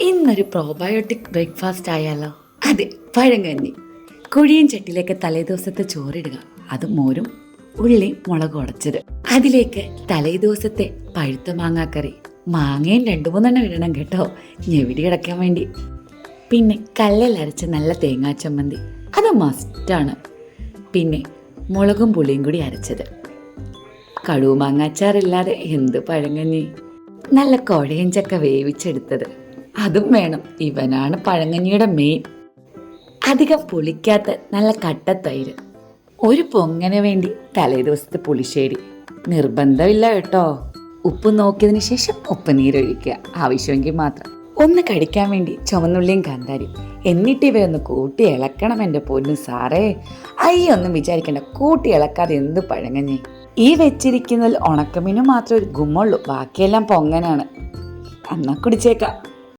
ഇന്നൊരു probiotic breakfast ആയാലോ? അതെ, പഴങ്കഞ്ഞി. കുഴിയൻ ചട്ടിയിലേക്ക് തലേദിവസത്തെ ചോറിടുക. അത് മോരും ഉള്ളിയും മുളക് ഉടച്ചത്. അതിലേക്ക് തലേദിവസത്തെ പഴുത്ത മാങ്ങാക്കറി. മാങ്ങയും 2-3 ഇടണം കേട്ടോ, ഞെവിടി കിടക്കാൻ വേണ്ടി. പിന്നെ കല്ലിൽ അരച്ച നല്ല തേങ്ങാ ചമ്മന്തി, അത് മസ്റ്റാണ്. പിന്നെ മുളകും പുളിയും കൂടി അരച്ചത്. കടുവ് മാങ്ങാച്ചാറില്ലാതെ എന്ത് പഴങ്കഞ്ഞി. നല്ല കുഴയൻ ചക്ക വേവിച്ചെടുത്തത്, അതും വേണം. ഇവനാണ് പഴങ്കഞ്ഞിയുടെ മെയിൻ. അധികം പുളിക്കാത്ത നല്ല കട്ടത്തൈര്. ഒരു പൊങ്ങനെ വേണ്ടി തലേദിവസത്തെ പുളിശ്ശേരി. നിർബന്ധമില്ല കേട്ടോ. ഉപ്പ് നോക്കിയതിന് ശേഷം ഉപ്പ് നീരൊഴിക്കുക, ആവശ്യമെങ്കിൽ മാത്രം. ഒന്ന് കടിക്കാൻ വേണ്ടി ചുവന്നുള്ളിയും കാന്താരിയും. എന്നിട്ട് ഇവയൊന്ന് കൂട്ടി ഇളക്കണം എൻ്റെ പൊന്നു സാറേ. അയ്യൊന്നും വിചാരിക്കണ്ട, കൂട്ടി ഇളക്കാതെ എന്ത് പഴങ്കഞ്ഞി. ഈ വെച്ചിരിക്കുന്നതിൽ ഉണക്കമീനും മാത്രം ഒരു ഗുമ്മുള്ളൂ, ബാക്കിയെല്ലാം പൊങ്ങനാണ്. എന്നാ കുടിച്ചേക്കാം.